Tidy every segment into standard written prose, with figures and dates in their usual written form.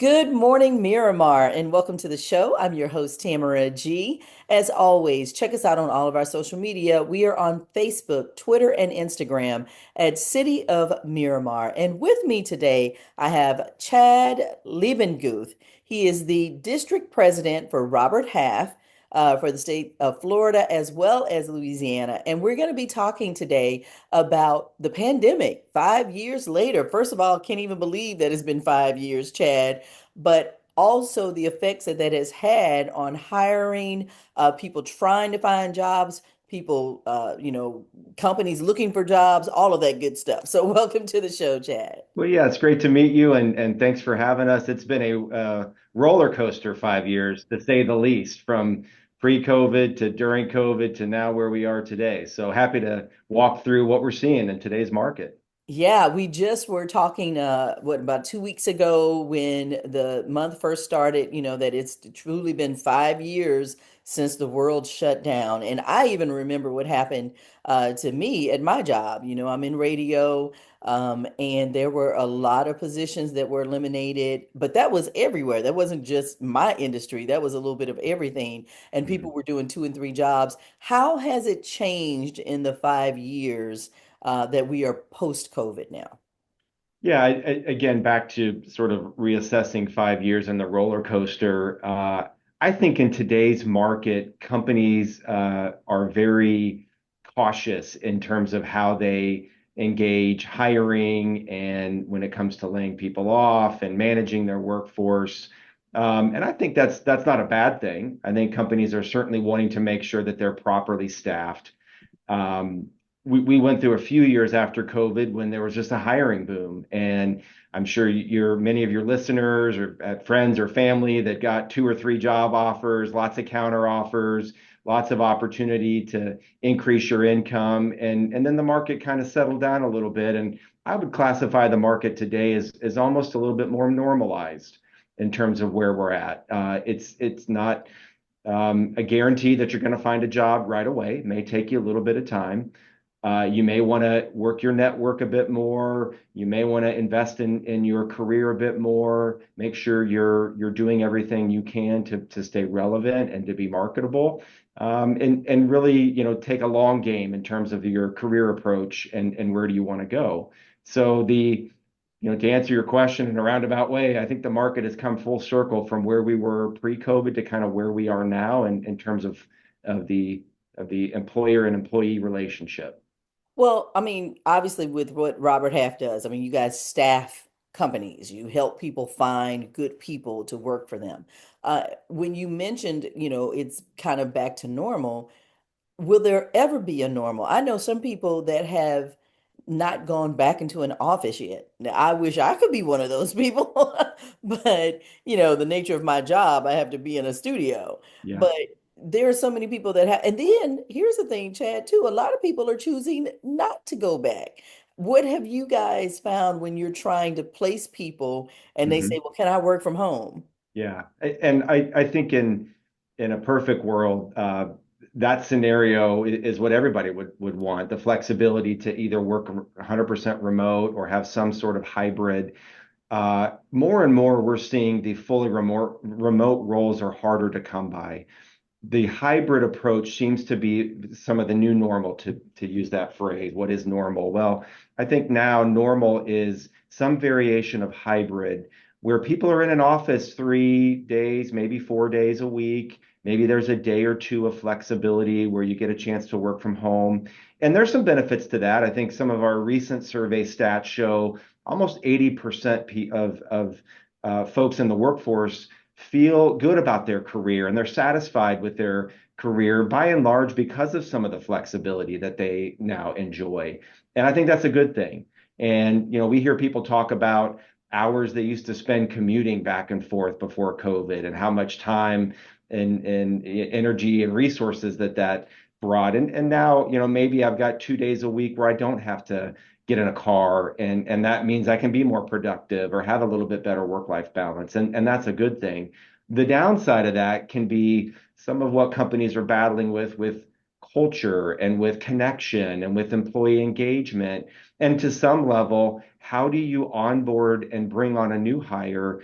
Good morning, Miramar, and welcome to the show. I'm your host, Tamara G. As always, check us out on all of our social media. We are on Facebook, Twitter, and Instagram at City of Miramar. And with me today, I have Chad Leibundguth. He is the district president for Robert Half. For the state of Florida as well as Louisiana. And we're going to be talking today about the pandemic 5 years later. First of all, can't even believe that it's been 5 years, Chad, but also the effects that that has had on hiring, people trying to find jobs, people, companies looking for jobs, all of that good stuff. So, welcome to the show, Chad. Well, yeah, it's great to meet you and thanks for having us. It's been a roller coaster 5 years, to say the least, from pre-COVID to during COVID to now where we are today. So happy to walk through what we're seeing in today's market. Yeah, we just were talking about 2 weeks ago when the month first started, that it's truly been 5 years since the world shut down. And I even remember what happened to me at my job. I'm in radio, and there were a lot of positions that were eliminated, but that was everywhere. That wasn't just my industry. That was a little bit of everything. And people Mhm. were doing two and three jobs. How has it changed in the 5 years? That we are post-COVID now. Yeah, again, back to sort of reassessing 5 years and the roller coaster. I think in today's market, companies are very cautious in terms of how they engage hiring and when it comes to laying people off and managing their workforce. And I think that's not a bad thing. I think companies are certainly wanting to make sure that they're properly staffed. Um, we went through a few years after COVID when there was just a hiring boom. And I'm sure many of your listeners or friends or family that got two or three job offers, lots of counter offers, lots of opportunity to increase your income. And then the market kind of settled down a little bit. And I would classify the market today as almost a little bit more normalized in terms of where we're at. It's not a guarantee that you're going to find a job right away. It may take you a little bit of time. You may want to work your network a bit more. You may want to invest in your career a bit more. Make sure you're doing everything you can to stay relevant and to be marketable. And really, take a long game in terms of your career approach and where do you want to go. So to answer your question in a roundabout way, I think the market has come full circle from where we were pre-COVID to kind of where we are now in terms of the of the employer and employee relationship. Well, I mean, obviously, with what Robert Half does, I mean, you guys staff companies, you help people find good people to work for them. When you mentioned, it's kind of back to normal, will there ever be a normal? I know some people that have not gone back into an office yet. Now, I wish I could be one of those people, but the nature of my job, I have to be in a studio. Yeah. But there are so many people that have, and then here's the thing, Chad, too, a lot of people are choosing not to go back. What have you guys found when you're trying to place people and they say, Mhm. well, can I work from home? Yeah. And I think in a perfect world, that scenario is what everybody would want, the flexibility to either work 100% remote or have some sort of hybrid. More and more, we're seeing the fully remote roles are harder to come by. The hybrid approach seems to be some of the new normal, to use that phrase. What is normal? Well, I think now normal is some variation of hybrid where people are in an office 3 days, maybe 4 days a week. Maybe there's a day or two of flexibility where you get a chance to work from home. And there's some benefits to that. I think some of our recent survey stats show almost 80% of folks in the workforce feel good about their career and they're satisfied with their career by and large because of some of the flexibility that they now enjoy. And I think that's a good thing. And, we hear people talk about hours they used to spend commuting back and forth before COVID and how much time and energy and resources that brought. And now, maybe I've got 2 days a week where I don't have to get in a car and that means I can be more productive or have a little bit better work-life balance. And that's a good thing. The downside of that can be some of what companies are battling with culture and with connection and with employee engagement. And to some level, how do you onboard and bring on a new hire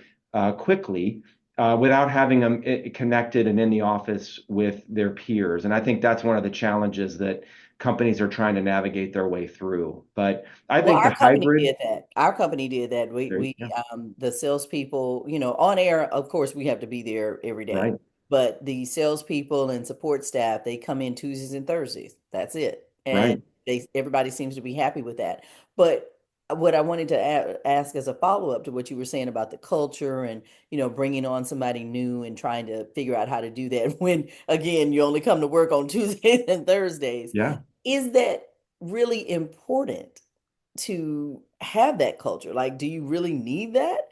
quickly without having them connected and in the office with their peers. And I think that's one of the challenges that companies are trying to navigate their way through. But I Well, think the our company hybrid, did that. Our company did that. yeah, The salespeople, on air, of course, we have to be there every day. right, But the salespeople and support staff, they come in Tuesdays and Thursdays. That's it. And right. everybody seems to be happy with that. But what I wanted to ask as a follow-up to what you were saying about the culture and, bringing on somebody new and trying to figure out how to do that when, again, you only come to work on Tuesdays and Thursdays. Yeah. Is that really important to have that culture? Like, do you really need that?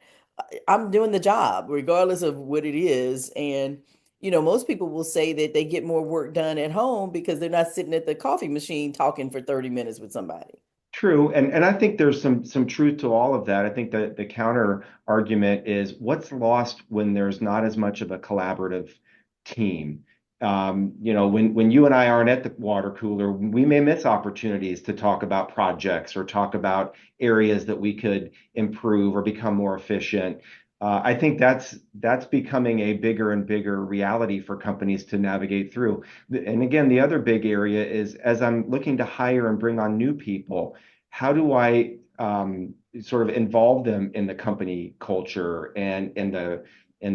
I'm doing the job, regardless of what it is. And, most people will say that they get more work done at home because they're not sitting at the coffee machine talking for 30 minutes with somebody. True, and I think there's some truth to all of that. I think that the counter argument is what's lost when there's not as much of a collaborative team. When you and I aren't at the water cooler, we may miss opportunities to talk about projects or talk about areas that we could improve or become more efficient. I think that's becoming a bigger and bigger reality for companies to navigate through. And again, the other big area is as I'm looking to hire and bring on new people, how do I sort of involve them in the company culture and in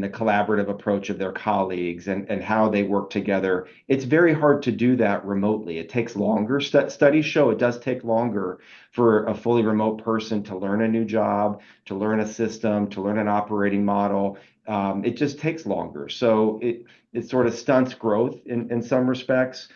the collaborative approach of their colleagues and how they work together? It's very hard to do that remotely. It takes longer. Studies show it does take longer for a fully remote person to learn a new job, to learn a system, to learn an operating model. It just takes longer. So it sort of stunts growth in some respects.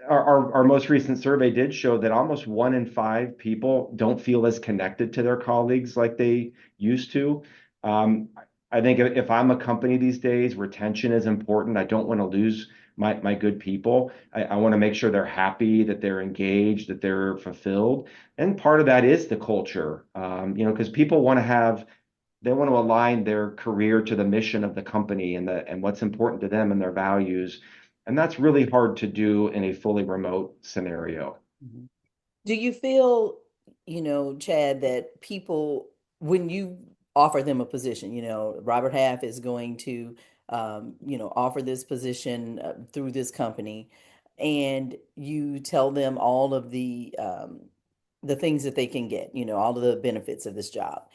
Our most recent survey did show that almost 1 in 5 people don't feel as connected to their colleagues like they used to. Um, I think if I'm a company these days, retention is important. I don't want to lose my good people. I want to make sure they're happy, that they're engaged, that they're fulfilled. And part of that is the culture, because people they want to align their career to the mission of the company and what's important to them and their values. And that's really hard to do in a fully remote scenario. Mhm. Do you feel, Chad, that people, when you offer them a position, Robert Half is going to, offer this position through this company, and you tell them all of the things that they can get, all of the benefits of this job.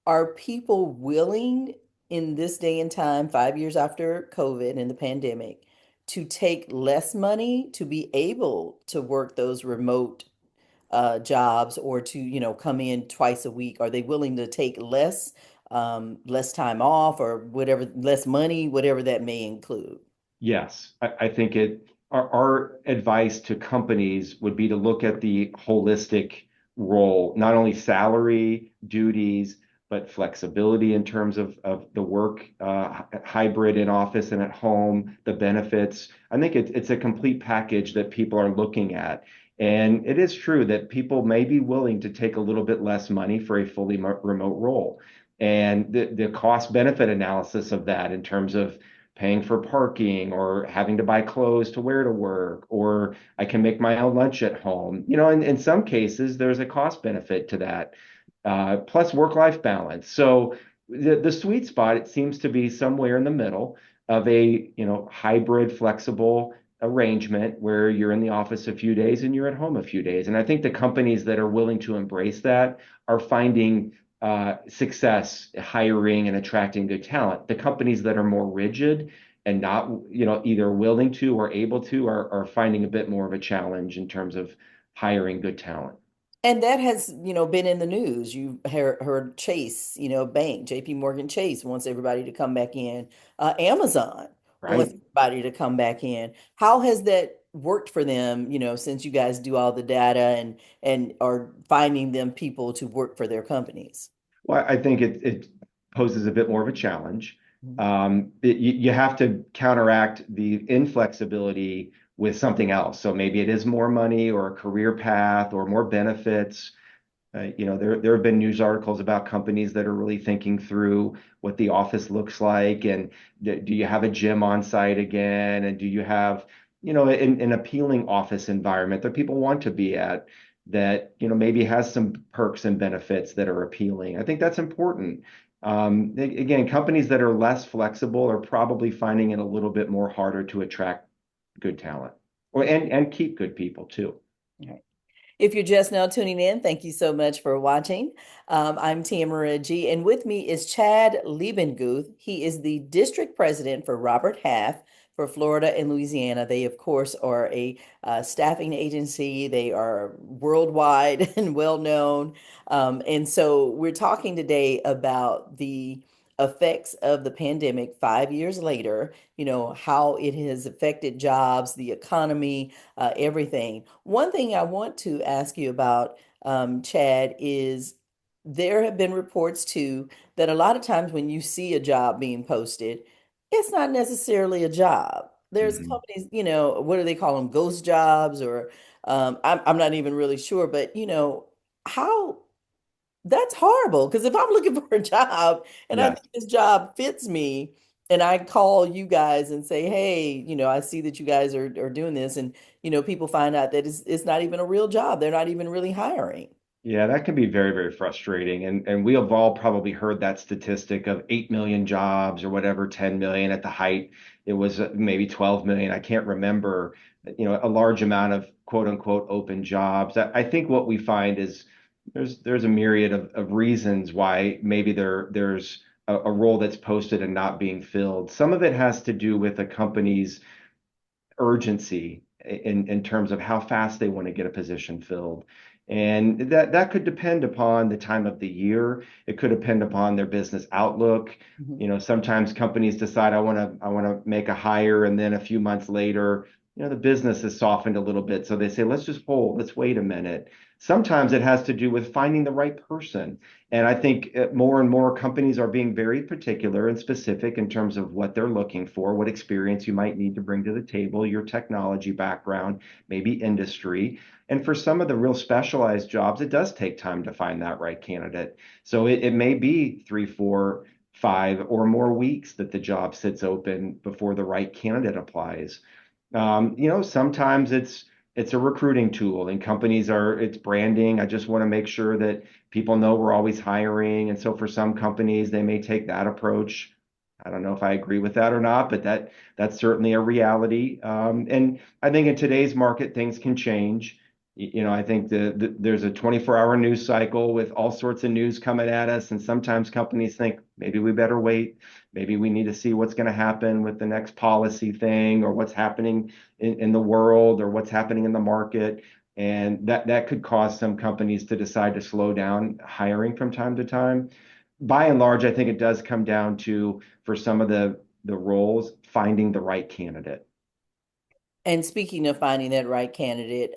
Are people willing in this day and time, 5 years after COVID and the pandemic, to take less money to be able to work those remote jobs or to, come in twice a week? Are they willing to take less time off or whatever, less money, whatever that may include? Yes, I think our advice to companies would be to look at the holistic role, not only salary, duties, but flexibility in terms of the work, hybrid in office and at home, the benefits. I think it's a complete package that people are looking at. And it is true that people may be willing to take a little bit less money for a fully remote role. And the cost benefit analysis of that in terms of paying for parking or having to buy clothes to wear to work, or I can make my own lunch at home. In some cases, there's a cost benefit to that, plus work-life balance. So the sweet spot, it seems to be somewhere in the middle of a, hybrid, flexible arrangement where you're in the office a few days and you're at home a few days. And I think the companies that are willing to embrace that are finding success hiring and attracting good talent. The companies that are more rigid and not, either willing to or able to are finding a bit more of a challenge in terms of hiring good talent, And that has, been in the news. You heard Chase, Bank, JP Morgan Chase wants everybody to come back in. Amazon wants right? everybody to come back in. How has that worked for them, since you guys do all the data and are finding them people to work for their companies? Well, I think it poses a bit more of a challenge. Mhm. You have to counteract the inflexibility with something else. So maybe it is more money or a career path or more benefits. There have been news articles about companies that are really thinking through what the office looks like, and do you have a gym on site again, and do you have, an appealing office environment that people want to be at that, maybe has some perks and benefits that are appealing. I think that's important. Again, companies that are less flexible are probably finding it a little bit more harder to attract good talent or and keep good people too. Right. If you're just now tuning in, thank you so much for watching. I'm Tamara G, and with me is Chad Leibundguth. He is the district president for Robert Half for Florida and Louisiana. They, of course, are a staffing agency. They are worldwide and well known. And so we're talking today about the effects of the pandemic 5 years later, how it has affected jobs, the economy, everything. One thing I want to ask you about, Chad, is there have been reports too that a lot of times when you see a job being posted, it's not necessarily a job. There's Mhm. companies, what do they call them? Ghost jobs, or I'm not even really sure, but how that's horrible. Because if I'm looking for a job and I Yes. think this job fits me, and I call you guys and say, hey, I see that you guys are doing this, and people find out that it's not even a real job. They're not even really hiring. Yeah, that can be very, very frustrating. And we have all probably heard that statistic of 8 million jobs or whatever, 10 million at the height. It was maybe 12 million. I can't remember, a large amount of quote unquote open jobs. I think what we find is there's a myriad of reasons why maybe there's a role that's posted and not being filled. Some of it has to do with a company's urgency in terms of how fast they want to get a position filled. And that could depend upon the time of the year. It could depend upon their business outlook. Mhm. Sometimes companies decide I want to make a hire, and then a few months later, the business has softened a little bit. So they say, let's just hold, let's wait a minute. Sometimes it has to do with finding the right person. And I think more and more companies are being very particular and specific in terms of what they're looking for, what experience you might need to bring to the table, your technology background, maybe industry. And for some of the real specialized jobs, it does take time to find that right candidate. So it may be 3, 4, 5 or more weeks that the job sits open before the right candidate applies. Sometimes it's a recruiting tool and companies are it's branding. I just want to make sure that people know we're always hiring. And so for some companies, they may take that approach. I don't know if I agree with that or not, but that's certainly a reality. And I think in today's market, things can change. I think there's a 24-hour news cycle with all sorts of news coming at us, and sometimes companies think maybe we better wait. Maybe we need to see what's going to happen with the next policy thing or what's happening in the world or what's happening in the market. And that could cause some companies to decide to slow down hiring from time to time. By and large, I think it does come down to, for some of the roles, finding the right candidate. And speaking of finding that right candidate,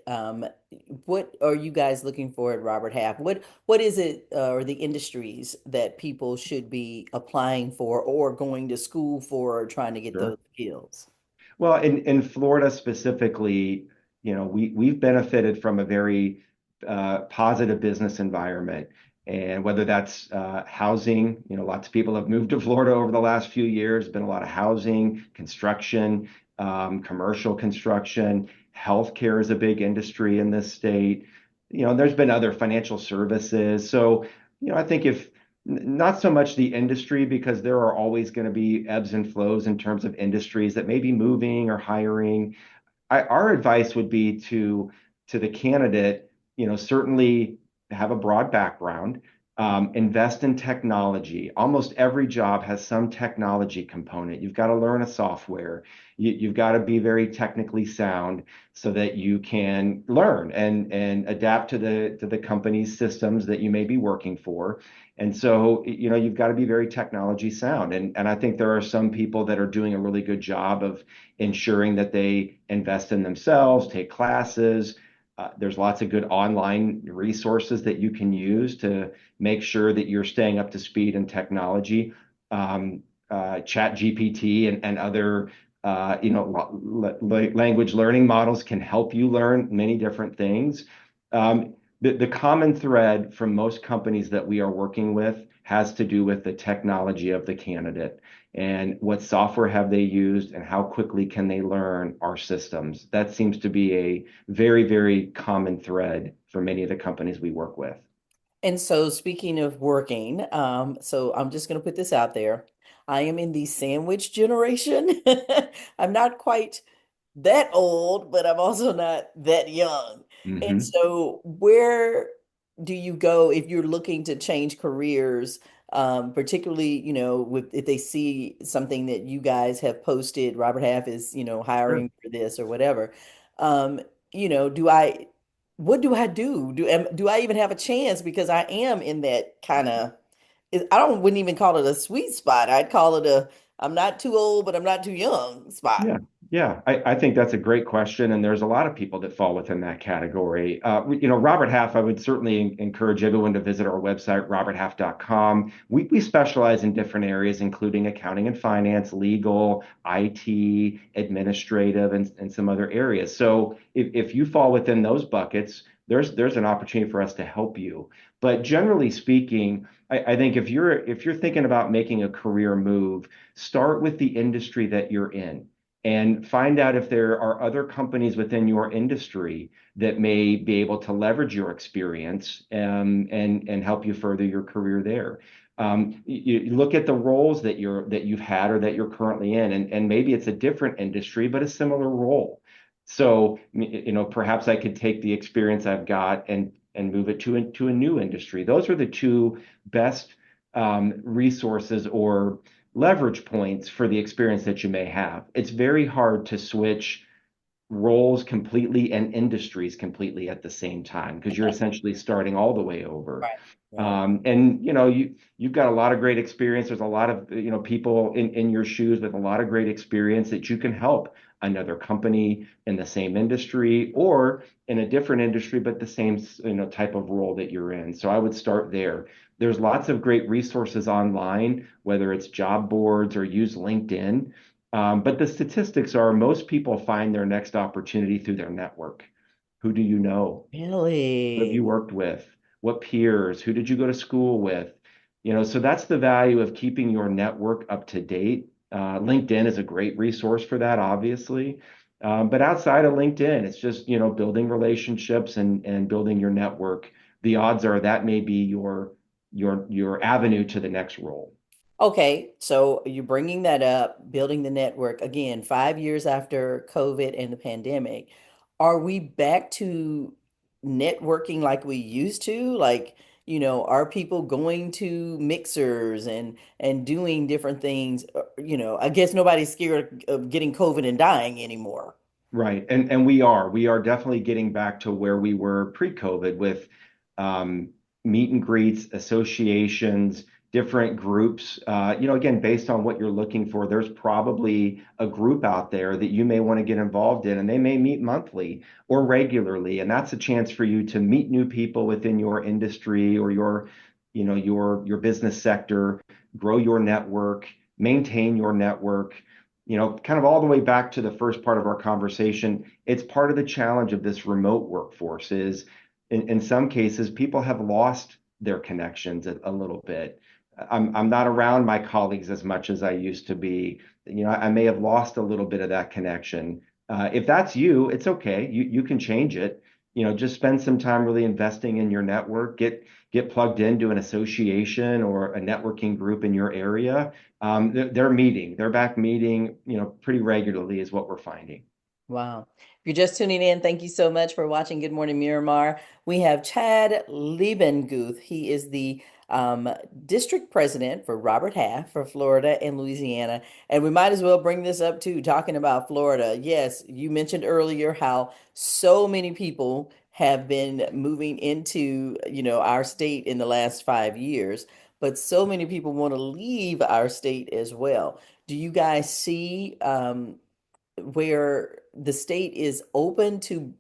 what are you guys looking for at Robert Half? What is it, or the industries that people should be applying for or going to school for or trying to get Sure. those skills? Well, in Florida specifically, we've benefited from a very positive business environment, and whether that's housing, lots of people have moved to Florida over the last few years. Been a lot of housing, construction, commercial construction, healthcare is a big industry in this state. There's been other financial services. So, I think if not so much the industry, because there are always going to be ebbs and flows in terms of industries that may be moving or hiring. Our advice would be to the candidate, certainly have a broad background, invest in technology. Almost every job has some technology component. You've got to learn a software. You've got to be very technically sound so that you can learn and adapt to the company's systems that you may be working for. And so, you've got to be very technology sound. And I think there are some people that are doing a really good job of ensuring that they invest in themselves, take classes. There's lots of good online resources that you can use to make sure that you're staying up to speed in technology. Chat GPT and other language learning models can help you learn many different things. The common thread from most companies that we are working with has to do with the technology of the candidate and what software have they used and how quickly can they learn our systems. That seems to be a very, very common thread for many of the companies we work with. And so, speaking of working, so I'm just going to put this out there. I am in the sandwich generation. I'm not quite that old, but I'm also not that young. And Hmm. so, where do you go if you're looking to change careers, particularly, with if they see something that you guys have posted, Robert Half is, Sure. hiring for this or whatever. Um, do I, what do I do? Do I even have a chance? Because I am in that kind of, I don't wouldn't even call it a sweet spot. I'd call it a, I'm not too old, but I'm not too young spot. Yeah, yeah. I think that's a great question, and there's a lot of people that fall within that category. Robert Half, I would certainly encourage everyone to visit our website, roberthalf.com. We specialize in different areas, including accounting and finance, legal, IT, administrative, and some other areas. So if you fall within those buckets, there's an opportunity for us to help you. But generally speaking, I think if you're thinking about making a career move, start with the industry that you're in and find out if there are other companies within your industry that may be able to leverage your experience and help you further your career there. You look at the roles that you've had or that you're currently in, and maybe it's a different industry, but a similar role. So, perhaps I could take the experience I've got and move it to a new industry. Those are the two best resources or leverage points for the experience that you may have. It's very hard to switch roles completely and industries completely at the same time because you're essentially starting all the way over. Right. Right. And you've got a lot of great experience. There's a lot of people in your shoes with a lot of great experience that you can help another company in the same industry or in a different industry, but the same type of role that you're in. So I would start there. There's lots of great resources online, whether it's job boards or use LinkedIn. But the statistics are most people find their next opportunity through their network. Who do you know? Who have Really? you worked with? What peers? Who did you go to school with? So that's the value of keeping your network up to date. LinkedIn is a great resource for that, obviously. But outside of LinkedIn, it's just, building relationships and building your network. The odds are that may be your avenue to the next role. Okay, so you're bringing that up, building the network again, 5 years after COVID and the pandemic. Are we back to networking like we used to? Like, are people going to mixers and doing different things? I guess nobody's scared of getting COVID and dying anymore. Right. And we are definitely getting back to where we were pre-COVID with um, meet and greets, associations, different groups. Again, based on what you're looking for, there's probably a group out there that you may want to get involved in, and they may meet monthly or regularly. And that's a chance for you to meet new people within your industry or your business sector, grow your network, maintain your network, kind of all the way back to the first part of our conversation. It's part of the challenge of this remote workforce is in some cases, people have lost their connections a little bit. I'm not around my colleagues as much as I used to be. I may have lost a little bit of that connection. If that's you, it's okay. You can change it. Just spend some time really investing in your network. Get plugged into an association or a networking group in your area. They're back meeting, pretty regularly is what we're finding. Wow. If you're just tuning in, thank you so much for watching Good Morning Miramar. We have Chad Leibundguth. He is the um, district president for Robert Half for Florida and Louisiana. And we might as well bring this up too, talking about Florida. Yes, you mentioned earlier how so many people have been moving into, our state in the last 5 years, but so many people want to leave our state as well. Do you guys see where the state is open to,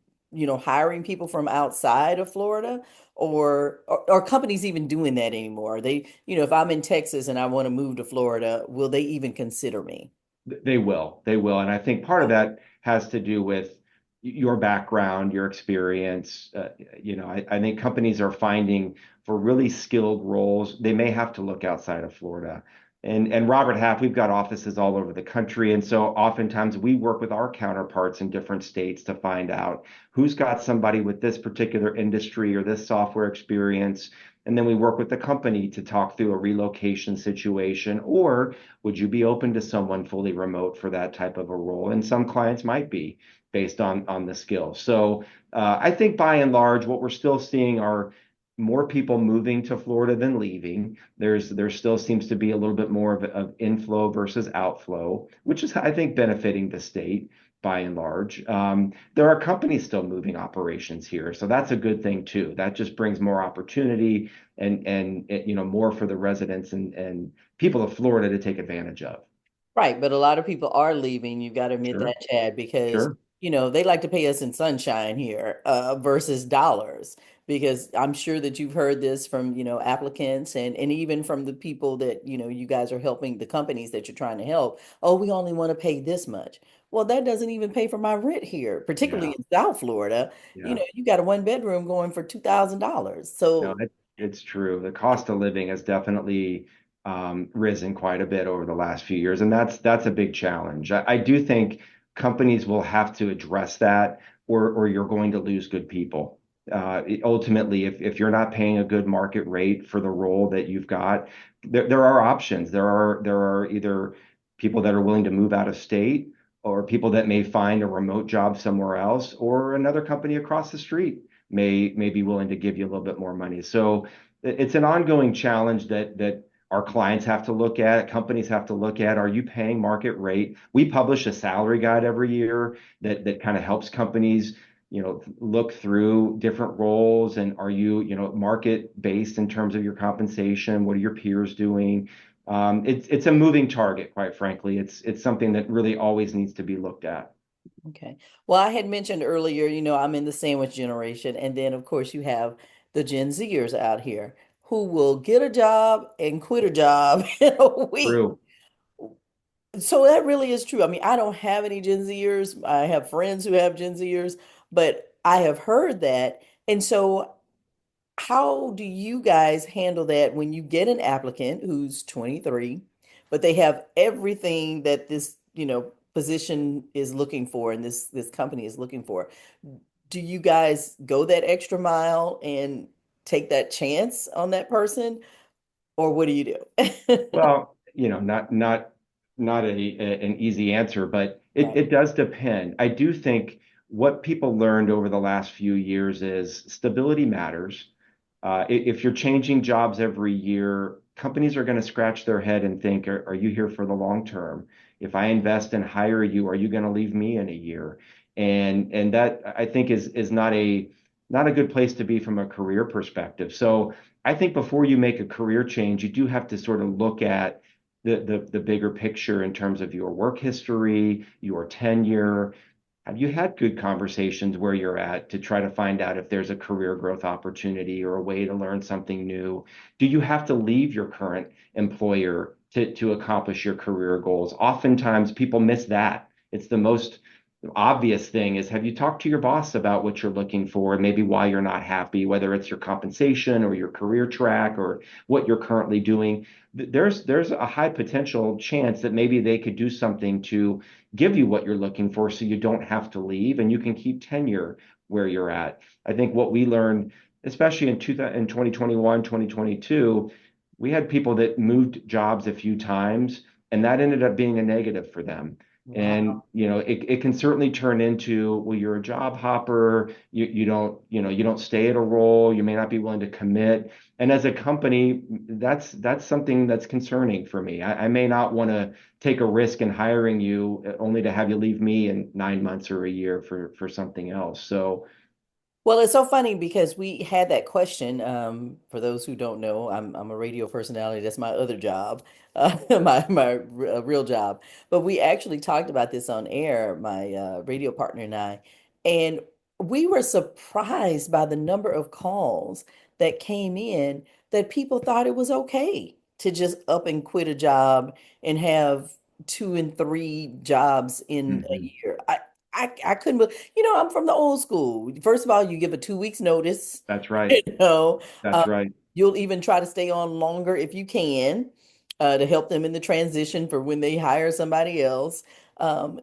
hiring people from outside of Florida, or are companies even doing that anymore? They, if I'm in Texas and I want to move to Florida, will they even consider me? They will. And I think part of that has to do with your background, your experience. I think companies are finding for really skilled roles, they may have to look outside of Florida. And Robert Half, we've got offices all over the country. And so oftentimes we work with our counterparts in different states to find out who's got somebody with this particular industry or this software experience. And then we work with the company to talk through a relocation situation, or would you be open to someone fully remote for that type of a role? And some clients might be based on the skill. So I think by and large, what we're still seeing are more people moving to Florida than leaving. There still seems to be a little bit more of inflow versus outflow, which is I think benefiting the state by and large. There are companies still moving operations here, so that's a good thing too. That just brings more opportunity and more for the residents and people of Florida to take advantage of. Right, but a lot of people are leaving. You got to admit Sure, that, Chad, because sure. they like to pay us in sunshine here, versus dollars. Because I'm sure that you've heard this from, applicants and even from the people that, you guys are helping, the companies that you're trying to help. Oh, we only want to pay this much. Well, that doesn't even pay for my rent here, particularly Yeah, in South Florida. yeah. You got a one bedroom going for $2,000. No, So, it's true. The cost of living has definitely risen quite a bit over the last few years, and that's a big challenge. I do think companies will have to address that, or you're going to lose good people. Ultimately, if you're not paying a good market rate for the role that you've got, there are options. There are either people that are willing to move out of state, or people that may find a remote job somewhere else, or another company across the street may be willing to give you a little bit more money. So it's an ongoing challenge that our clients have to look at, companies have to look at. Are you paying market rate? We publish a salary guide every year that kind of helps companies, look through different roles, and are you, market based in terms of your compensation? What are your peers doing? It's a moving target, quite frankly. It's something that really always needs to be looked at. okay. Well, I had mentioned earlier, I'm in the sandwich generation. And then, of course, you have the Gen Zers out here who will get a job and quit a job in a week. True. So that really is true. I mean, I don't have any Gen Zers. I have friends who have Gen Zers, but I have heard that. And so, how do you guys handle that when you get an applicant who's 23, but they have everything that this, position is looking for and this company is looking for? Do you guys go that extra mile and take that chance on that person, or what do you do? Well, not an easy answer, but it, Right. it does depend. I do think what people learned over the last few years is stability matters. If you're changing jobs every year, companies are going to scratch their head and think, are you here for the long term? If I invest and hire you, are you going to leave me in a year? And that I think is not a good place to be from a career perspective. So I think before you make a career change, you do have to sort of look at the bigger picture in terms of your work history, your tenure. Have you had good conversations where you're at to try to find out if there's a career growth opportunity or a way to learn something new? Do you have to leave your current employer to accomplish your career goals? Oftentimes people miss that. It's the most obvious thing is, have you talked to your boss about what you're looking for and maybe why you're not happy, whether it's your compensation or your career track or what you're currently doing? There's a high potential chance that maybe they could do something to give you what you're looking for so you don't have to leave and you can keep tenure where you're at. I think what we learned, especially in 2021, 2022, we had people that moved jobs a few times, and that ended up being a negative for them. And Wow. it can certainly turn into, well, you're a job hopper, you don't stay at a role, you may not be willing to commit. And as a company, that's something that's concerning for me. I may not want to take a risk in hiring you only to have you leave me in 9 months or a year for something else. So Well, it's so funny because we had that question. For those who don't know, I'm a radio personality. That's my other job, my real job. But we actually talked about this on air, my radio partner and I, and we were surprised by the number of calls that came in that people thought it was okay to just up and quit a job and have two and three jobs in a mhm, year. I couldn't believe, I'm from the old school. First of all, you give a 2 weeks notice, that's right. you know, um, That's right. you'll even try to stay on longer if you can. to help them in the transition for when they hire somebody else.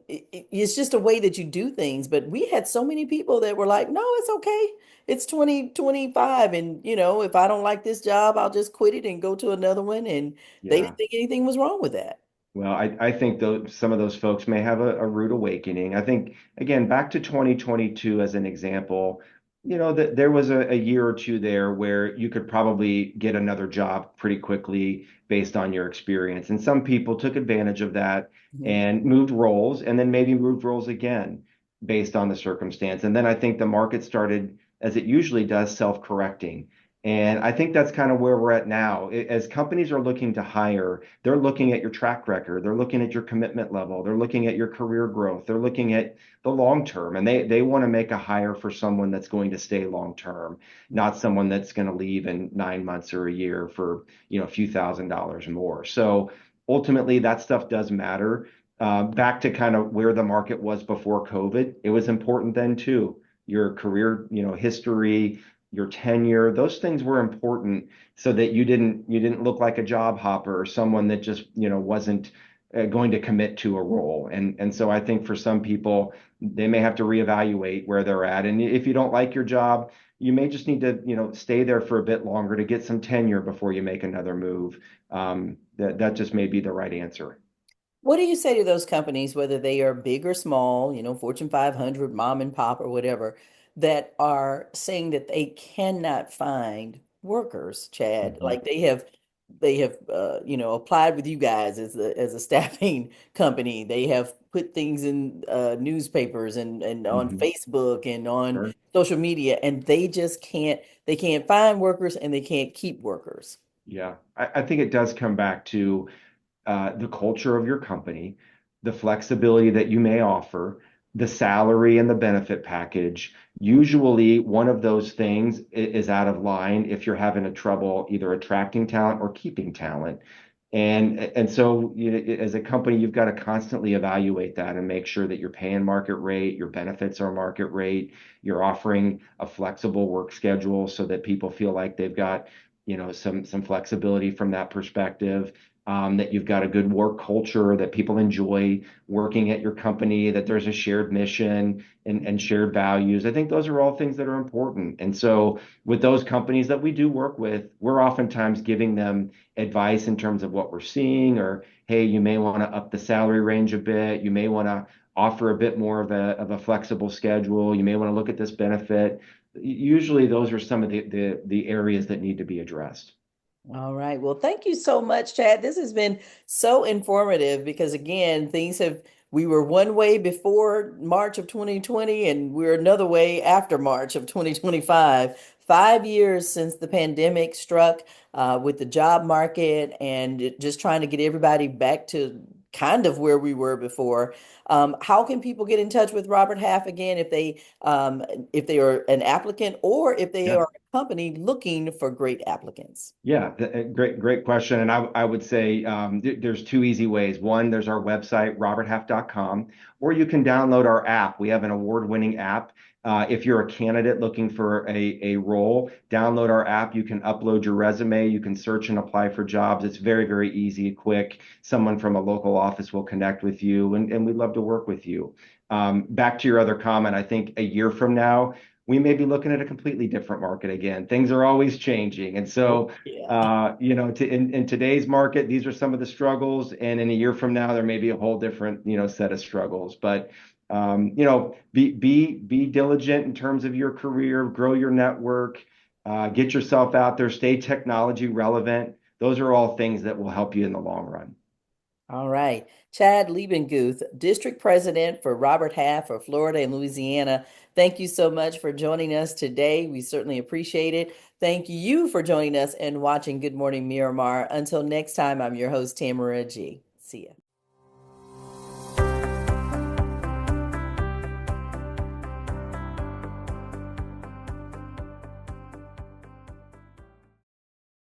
It's just a way that you do things. But we had so many people that were like, no, it's okay. It's 2025. And, if I don't like this job, I'll just quit it and go to another one. And they Yeah. didn't think anything was wrong with that. Well, I think some of those folks may have a rude awakening. I think, again, back to 2022 as an example, that there was a year or two there where you could probably get another job pretty quickly based on your experience. And some people took advantage of that Mhm. and moved roles and then maybe moved roles again based on the circumstance. And then I think the market started, as it usually does, self-correcting. And I think that's kind of where we're at now. As companies are looking to hire, they're looking at your track record, they're looking at your commitment level, they're looking at your career growth, they're looking at the long term, and they want to make a hire for someone that's going to stay long term, not someone that's going to leave in 9 months or a year for a few $1,000s more. So ultimately, that stuff does matter. Back to kind of where the market was before COVID, it was important then too. Your career, history, your tenure, those things were important so that you didn't look like a job hopper or someone that just wasn't going to commit to a role. And so I think for some people they may have to reevaluate where they're at. And if you don't like your job, you may just need to stay there for a bit longer to get some tenure before you make another move. That just may be the right answer. What do you say to those companies, whether they are big or small, Fortune 500, mom and pop or whatever, that are saying that they cannot find workers, Chad? Mhm. Like they have applied with you guys as a staffing company. They have put things in newspapers and on Mhm. Facebook and on Sure. social media, and they can't find workers and they can't keep workers. Yeah, I think it does come back to the culture of your company, the flexibility that you may offer, the salary and the benefit package. Usually, one of those things is out of line if you're having a trouble either attracting talent or keeping talent. And so, as a company, you've got to constantly evaluate that and make sure that you're paying market rate, your benefits are market rate, you're offering a flexible work schedule so that people feel like they've got, some flexibility from that perspective, that you've got a good work culture, that people enjoy working at your company, that there's a shared mission and shared values. I think those are all things that are important. And so with those companies that we do work with, we're oftentimes giving them advice in terms of what we're seeing, or hey, you may want to up the salary range a bit. You may want to offer a bit more of a flexible schedule. You may want to look at this benefit. Usually those are some of the areas that need to be addressed. All right. Well, thank you so much, Chad. This has been so informative because, again, we were one way before March of 2020, and we're another way after March of 2025. 5 years since the pandemic struck, with the job market and just trying to get everybody back to kind of where we were before. How can people get in touch with Robert Half again if they are an applicant or if they Yeah. are a company looking for great applicants? Yeah, great question. And I would say there's two easy ways. One, there's our website, roberthalf.com, or you can download our app. We have an award-winning app. If you're a candidate looking for a role, download our app. You can upload your resume. You can search and apply for jobs. It's very, very easy, quick. Someone from a local office will connect with you, and we'd love to work with you. Back to your other comment, I think a year from now, we may be looking at a completely different market again. Things are always changing. And Oh, so yeah. in today's market, these are some of the struggles, and in a year from now, there may be a whole different, set of struggles. But be diligent in terms of your career, grow your network, get yourself out there, stay technology relevant. Those are all things that will help you in the long run. All right. Chad Leibundguth, District President for Robert Half for Florida and Louisiana. Thank you so much for joining us today. We certainly appreciate it. Thank you for joining us and watching Good Morning Miramar. Until next time, I'm your host, Tamara G. See ya.